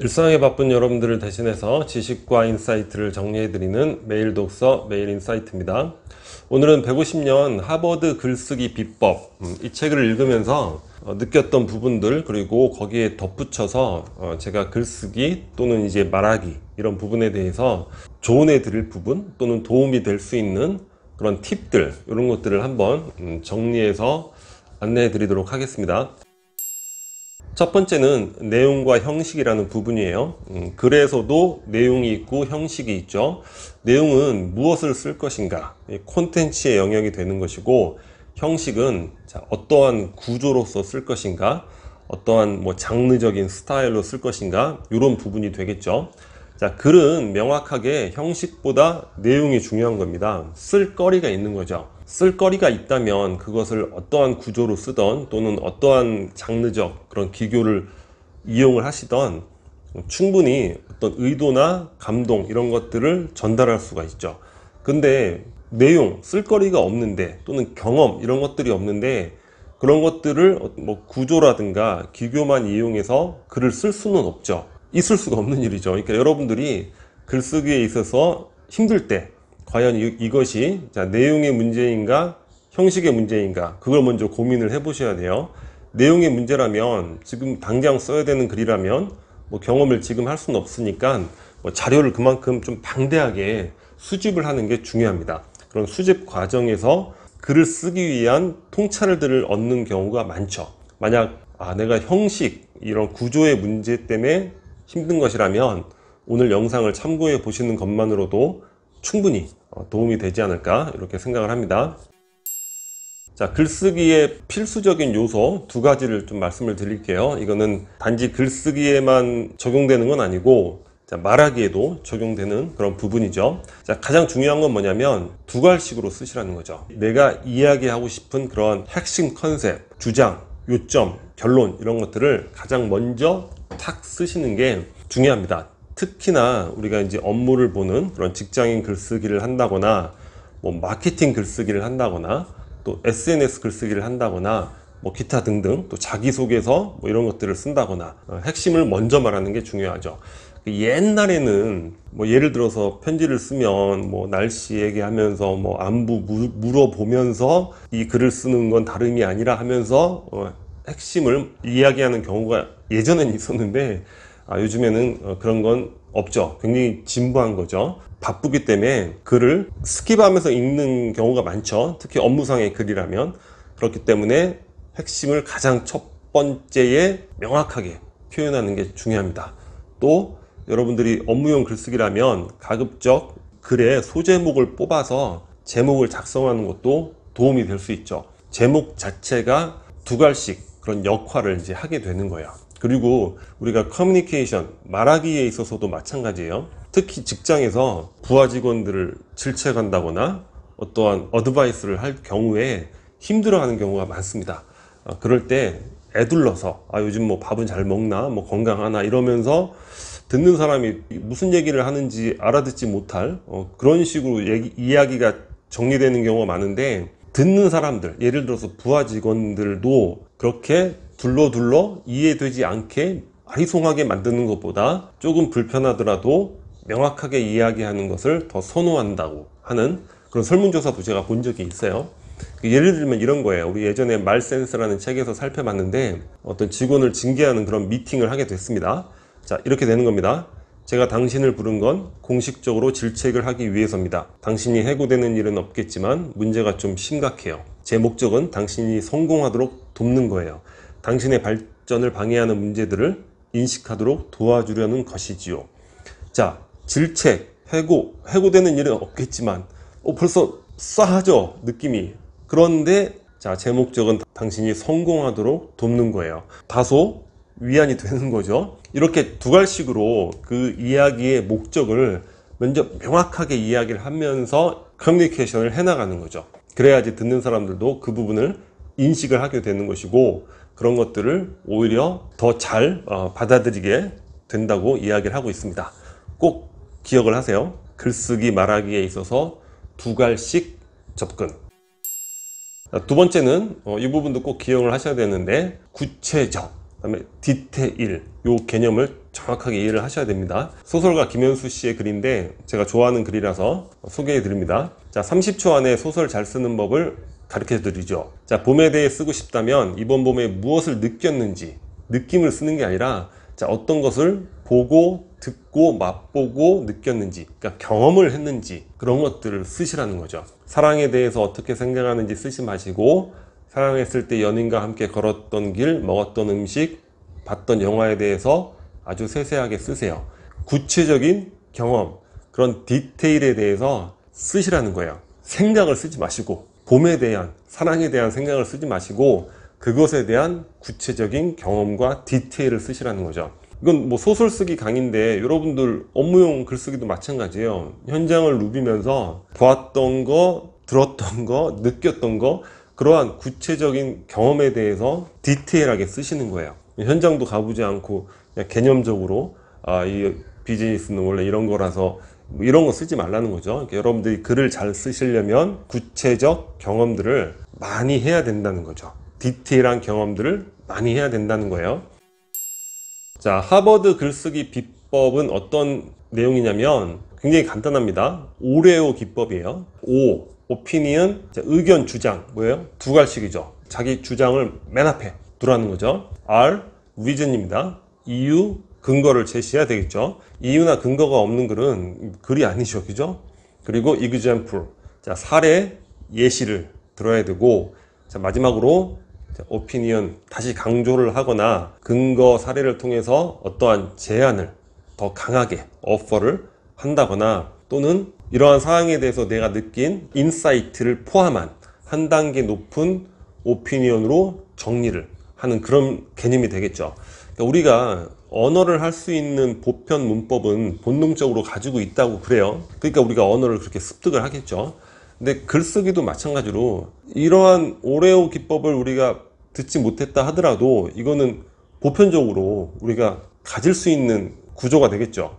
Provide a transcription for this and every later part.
일상에 바쁜 여러분들을 대신해서 지식과 인사이트를 정리해드리는 매일 독서 매일 인사이트입니다. 오늘은 150년 하버드 글쓰기 비법, 이 책을 읽으면서 느꼈던 부분들, 그리고 거기에 덧붙여서 제가 글쓰기 또는 이제 말하기 이런 부분에 대해서 조언해 드릴 부분 또는 도움이 될 수 있는 그런 팁들, 이런 것들을 한번 정리해서 안내해 드리도록 하겠습니다. 첫 번째는 내용과 형식이라는 부분이에요. 글에서도 내용이 있고 형식이 있죠. 내용은 무엇을 쓸 것인가, 콘텐츠의 영역이 되는 것이고, 형식은 어떠한 구조로서 쓸 것인가, 어떠한 장르적인 스타일로 쓸 것인가, 이런 부분이 되겠죠. 글은 명확하게 형식보다 내용이 중요한 겁니다. 쓸 거리가 있는 거죠. 쓸 거리가 있다면 그것을 어떠한 구조로 쓰던 또는 어떠한 장르적 그런 기교를 이용을 하시던 충분히 어떤 의도나 감동 이런 것들을 전달할 수가 있죠. 근데 내용, 쓸 거리가 없는데 또는 경험 이런 것들이 없는데 그런 것들을 구조라든가 기교만 이용해서 글을 쓸 수는 없죠. 있을 수가 없는 일이죠. 그러니까 여러분들이 글쓰기에 있어서 힘들 때 과연 이것이 내용의 문제인가 형식의 문제인가, 그걸 먼저 고민을 해 보셔야 돼요. 내용의 문제라면 지금 당장 써야 되는 글이라면 경험을 지금 할 수는 없으니까 자료를 그만큼 좀 방대하게 수집을 하는 게 중요합니다. 그런 수집 과정에서 글을 쓰기 위한 통찰들을 얻는 경우가 많죠. 만약 내가 형식 이런 구조의 문제 때문에 힘든 것이라면 오늘 영상을 참고해 보시는 것만으로도 충분히 도움이 되지 않을까 이렇게 생각을 합니다. 글쓰기의 필수적인 요소 두 가지를 좀 말씀을 드릴게요. 이거는 단지 글쓰기에만 적용되는 건 아니고 말하기에도 적용되는 그런 부분이죠. 가장 중요한 건 뭐냐면 두 갈식으로 쓰시라는 거죠. 내가 이야기하고 싶은 그런 핵심 컨셉, 주장, 요점, 결론 이런 것들을 가장 먼저 탁 쓰시는 게 중요합니다. 특히나 우리가 이제 업무를 보는 그런 직장인 글쓰기를 한다거나 마케팅 글쓰기를 한다거나 또 SNS 글쓰기를 한다거나 기타 등등 또 자기소개서 이런 것들을 쓴다거나 핵심을 먼저 말하는 게 중요하죠. 옛날에는 예를 들어서 편지를 쓰면 날씨 얘기하면서 안부 물어보면서 이 글을 쓰는 건 다름이 아니라 하면서 핵심을 이야기하는 경우가 예전엔 있었는데 요즘에는 그런 건 없죠. 굉장히 진부한 거죠. 바쁘기 때문에 글을 스킵하면서 읽는 경우가 많죠. 특히 업무상의 글이라면. 그렇기 때문에 핵심을 가장 첫 번째에 명확하게 표현하는 게 중요합니다. 또 여러분들이 업무용 글쓰기라면 가급적 글의 소제목을 뽑아서 제목을 작성하는 것도 도움이 될 수 있죠. 제목 자체가 두 갈씩 그런 역할을 이제 하게 되는 거예요. 그리고 우리가 커뮤니케이션, 말하기에 있어서도 마찬가지예요. 특히 직장에서 부하 직원들을 질책한다거나 어떠한 어드바이스를 할 경우에 힘들어하는 경우가 많습니다. 그럴 때 애둘러서 요즘 밥은 잘 먹나, 건강하나 이러면서 듣는 사람이 무슨 얘기를 하는지 알아듣지 못할 그런 식으로 이야기가 정리되는 경우가 많은데, 듣는 사람들, 예를 들어서 부하 직원들도 그렇게 둘러 이해되지 않게 아리송하게 만드는 것보다 조금 불편하더라도 명확하게 이야기하는 것을 더 선호한다고 하는 그런 설문조사도 제가 본 적이 있어요. 예를 들면 이런 거예요. 우리 예전에 말센스라는 책에서 살펴봤는데 어떤 직원을 징계하는 그런 미팅을 하게 됐습니다. 이렇게 되는 겁니다. 제가 당신을 부른 건 공식적으로 질책을 하기 위해서입니다. 당신이 해고되는 일은 없겠지만 문제가 좀 심각해요. 제 목적은 당신이 성공하도록 돕는 거예요. 당신의 발전을 방해하는 문제들을 인식하도록 도와주려는 것이지요. 질책, 해고되는 일은 없겠지만 벌써 싸하죠, 느낌이. 그런데 제 목적은 당신이 성공하도록 돕는 거예요. 다소 위안이 되는 거죠. 이렇게 두 갈식으로 그 이야기의 목적을 먼저 명확하게 이야기를 하면서 커뮤니케이션을 해나가는 거죠. 그래야지 듣는 사람들도 그 부분을 인식을 하게 되는 것이고, 그런 것들을 오히려 더 잘 받아들이게 된다고 이야기를 하고 있습니다. 꼭 기억을 하세요. 글쓰기 말하기에 있어서 두 갈식 접근. 두 번째는 이 부분도 꼭 기억을 하셔야 되는데, 구체적. 그다음에 디테일, 요 개념을 정확하게 이해를 하셔야 됩니다. 소설가 김현수 씨의 글인데 제가 좋아하는 글이라서 소개해 드립니다. 자, 30초 안에 소설 잘 쓰는 법을 가르쳐 드리죠. 자, 봄에 대해 쓰고 싶다면 이번 봄에 무엇을 느꼈는지, 느낌을 쓰는 게 아니라 자, 어떤 것을 보고 듣고 맛보고 느꼈는지, 그러니까 경험을 했는지 그런 것들을 쓰시라는 거죠. 사랑에 대해서 어떻게 생각하는지 쓰지 마시고, 사랑했을 때 연인과 함께 걸었던 길, 먹었던 음식, 봤던 영화에 대해서 아주 세세하게 쓰세요. 구체적인 경험, 그런 디테일에 대해서 쓰시라는 거예요. 생각을 쓰지 마시고, 봄에 대한, 사랑에 대한 생각을 쓰지 마시고, 그것에 대한 구체적인 경험과 디테일을 쓰시라는 거죠. 이건 뭐 소설 쓰기 강의인데 여러분들 업무용 글쓰기도 마찬가지예요. 현장을 누비면서 보았던 거, 들었던 거, 느꼈던 거, 그러한 구체적인 경험에 대해서 디테일하게 쓰시는 거예요. 현장도 가보지 않고 그냥 개념적으로 이 비즈니스는 원래 이런 거라서 뭐 이런 거 쓰지 말라는 거죠. 그러니까 여러분들이 글을 잘 쓰시려면 구체적 경험들을 많이 해야 된다는 거죠. 디테일한 경험들을 많이 해야 된다는 거예요. 자, 하버드 글쓰기 비법은 어떤 내용이냐면 굉장히 간단합니다. 오레오 기법이에요. 오피니언, 의견, 주장. 뭐예요? 두 갈씩이죠. 자기 주장을 맨 앞에 두라는 거죠. R, reason입니다. 이유, 근거를 제시해야 되겠죠. 이유나 근거가 없는 글은 글이 아니죠. 그죠? 그리고 example, 자, 사례, 예시를 들어야 되고, 자, 마지막으로 오피니언, 다시 강조를 하거나 근거 사례를 통해서 어떠한 제안을 더 강하게 오퍼를 한다거나, 또는 이러한 사항에 대해서 내가 느낀 인사이트를 포함한 한 단계 높은 오피니언으로 정리를 하는 그런 개념이 되겠죠. 그러니까 우리가 언어를 할 수 있는 보편 문법은 본능적으로 가지고 있다고 그래요. 그러니까 우리가 언어를 그렇게 습득을 하겠죠. 근데 글쓰기도 마찬가지로 이러한 오레오 기법을 우리가 듣지 못했다 하더라도 이거는 보편적으로 우리가 가질 수 있는 구조가 되겠죠.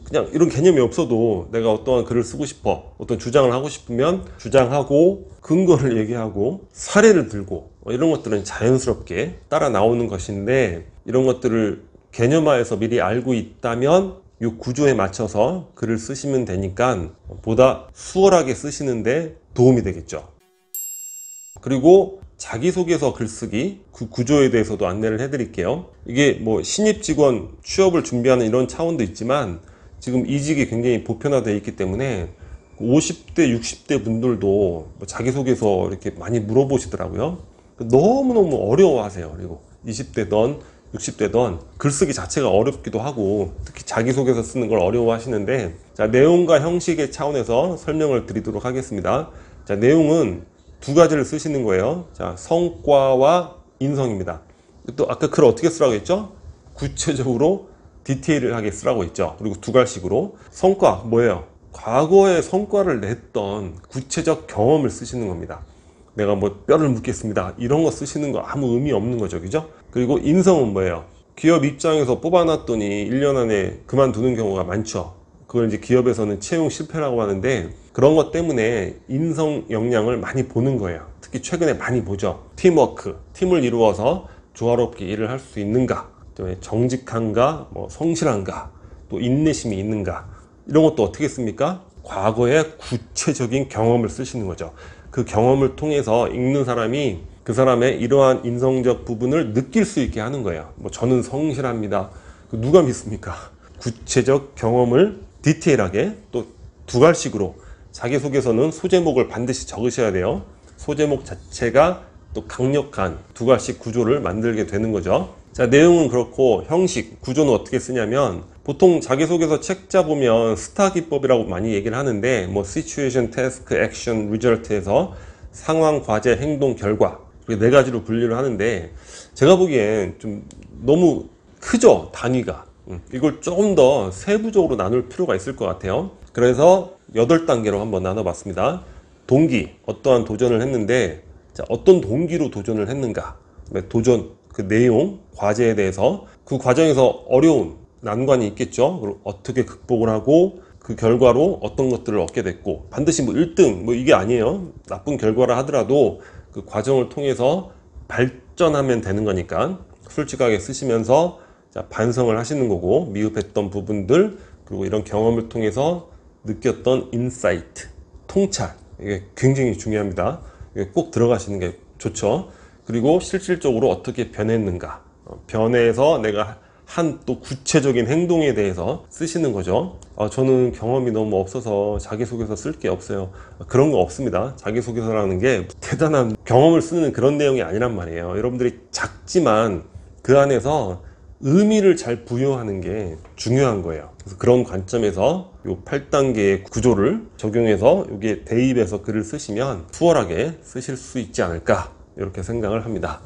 그냥 이런 개념이 없어도 내가 어떠한 글을 쓰고 싶어, 어떤 주장을 하고 싶으면 주장하고 근거를 얘기하고 사례를 들고 이런 것들은 자연스럽게 따라 나오는 것인데, 이런 것들을 개념화해서 미리 알고 있다면 이 구조에 맞춰서 글을 쓰시면 되니까 보다 수월하게 쓰시는데 도움이 되겠죠. 그리고 자기소개서 글쓰기, 그 구조에 대해서도 안내를 해드릴게요. 이게 뭐 신입 직원 취업을 준비하는 이런 차원도 있지만 지금 이직이 굉장히 보편화되어 있기 때문에 50대, 60대 분들도 자기소개서 이렇게 많이 물어보시더라고요. 너무너무 어려워하세요. 그리고 20대던 60대던 글쓰기 자체가 어렵기도 하고 특히 자기소개서 쓰는 걸 어려워하시는데, 자, 내용과 형식의 차원에서 설명을 드리도록 하겠습니다. 자, 내용은 두 가지를 쓰시는 거예요. 자, 성과와 인성입니다. 또 아까 글 어떻게 쓰라고 했죠? 구체적으로 디테일하게 쓰라고 했죠. 그리고 두 갈씩으로. 성과 뭐예요? 과거에 성과를 냈던 구체적 경험을 쓰시는 겁니다. 내가 뭐 뼈를 묻겠습니다, 이런 거 쓰시는 거 아무 의미 없는 거죠. 그죠? 그리고 인성은 뭐예요? 기업 입장에서 뽑아놨더니 1년 안에 그만두는 경우가 많죠. 그걸 이제 기업에서는 채용 실패라고 하는데, 그런 것 때문에 인성 역량을 많이 보는 거예요. 특히 최근에 많이 보죠. 팀워크, 팀을 이루어서 조화롭게 일을 할 수 있는가, 정직한가, 뭐 성실한가, 또 인내심이 있는가, 이런 것도 어떻게 씁니까? 과거의 구체적인 경험을 쓰시는 거죠. 그 경험을 통해서 읽는 사람이 그 사람의 이러한 인성적 부분을 느낄 수 있게 하는 거예요. 뭐 저는 성실합니다, 누가 믿습니까? 구체적 경험을 디테일하게 또 두 갈씩으로, 자기소개서는 소제목을 반드시 적으셔야 돼요. 소제목 자체가 또 강력한 두 갈씩 구조를 만들게 되는 거죠. 자, 내용은 그렇고 형식, 구조는 어떻게 쓰냐면, 보통 자기소개서 책자 보면 스타 기법이라고 많이 얘기를 하는데, 뭐 situation, task, action, result에서 상황, 과제, 행동, 결과, 이렇게 네 가지로 분류를 하는데, 제가 보기엔 좀 너무 크죠, 단위가. 이걸 조금 더 세부적으로 나눌 필요가 있을 것 같아요. 그래서 8단계로 한번 나눠봤습니다. 동기, 어떠한 도전을 했는데, 자, 어떤 동기로 도전을 했는가, 도전, 그 내용, 과제에 대해서, 그 과정에서 어려운 난관이 있겠죠. 그리고 어떻게 극복을 하고 그 결과로 어떤 것들을 얻게 됐고, 반드시 뭐 1등 뭐 이게 아니에요. 나쁜 결과라 하더라도 그 과정을 통해서 발전하면 되는 거니까 솔직하게 쓰시면서 자, 반성을 하시는 거고, 미흡했던 부분들, 그리고 이런 경험을 통해서 느꼈던 인사이트, 통찰, 이게 굉장히 중요합니다. 이게 꼭 들어가시는 게 좋죠. 그리고 실질적으로 어떻게 변했는가, 변해서 내가 한 또 구체적인 행동에 대해서 쓰시는 거죠. 저는 경험이 너무 없어서 자기소개서 쓸 게 없어요. 그런 거 없습니다. 자기소개서라는 게 대단한 경험을 쓰는 그런 내용이 아니란 말이에요. 여러분들이 작지만 그 안에서 의미를 잘 부여하는 게 중요한 거예요. 그래서 그런 관점에서 요 8단계의 구조를 적용해서 여기에 대입해서 글을 쓰시면 수월하게 쓰실 수 있지 않을까, 이렇게 생각을 합니다.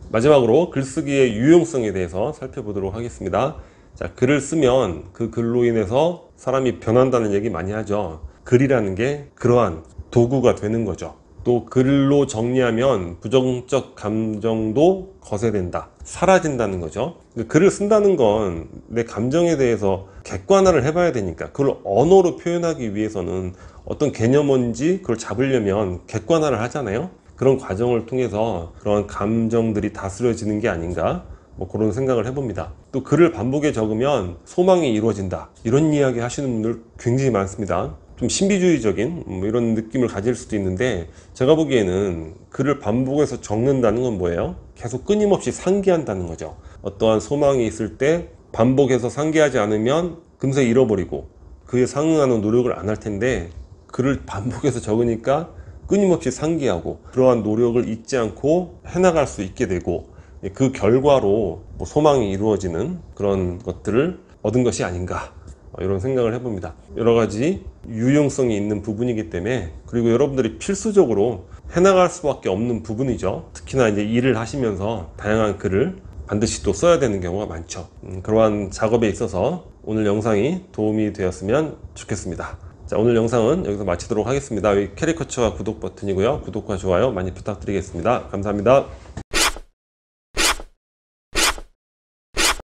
마지막으로 글쓰기의 유용성에 대해서 살펴보도록 하겠습니다. 자, 글을 쓰면 그 글로 인해서 사람이 변한다는 얘기 많이 하죠. 글이라는 게 그러한 도구가 되는 거죠. 또 글로 정리하면 부정적 감정도 거세된다, 사라진다는 거죠. 글을 쓴다는 건 내 감정에 대해서 객관화를 해봐야 되니까, 그걸 언어로 표현하기 위해서는 어떤 개념인지 그걸 잡으려면 객관화를 하잖아요. 그런 과정을 통해서 그런 감정들이 다스려지는 게 아닌가, 그런 생각을 해봅니다. 또 글을 반복에 적으면 소망이 이루어진다, 이런 이야기 하시는 분들 굉장히 많습니다. 좀 신비주의적인 이런 느낌을 가질 수도 있는데, 제가 보기에는 글을 반복해서 적는다는 건 뭐예요? 계속 끊임없이 상기한다는 거죠. 어떠한 소망이 있을 때 반복해서 상기하지 않으면 금세 잃어버리고 그에 상응하는 노력을 안 할 텐데, 글을 반복해서 적으니까 끊임없이 상기하고 그러한 노력을 잊지 않고 해나갈 수 있게 되고, 그 결과로 소망이 이루어지는 그런 것들을 얻은 것이 아닌가, 이런 생각을 해봅니다. 여러 가지 유용성이 있는 부분이기 때문에, 그리고 여러분들이 필수적으로 해나갈 수밖에 없는 부분이죠. 특히나 이제 일을 하시면서 다양한 글을 반드시 또 써야 되는 경우가 많죠. 그러한 작업에 있어서 오늘 영상이 도움이 되었으면 좋겠습니다. 자, 오늘 영상은 여기서 마치도록 하겠습니다. 여기 캐리커처와 구독 버튼이고요. 구독과 좋아요 많이 부탁드리겠습니다. 감사합니다.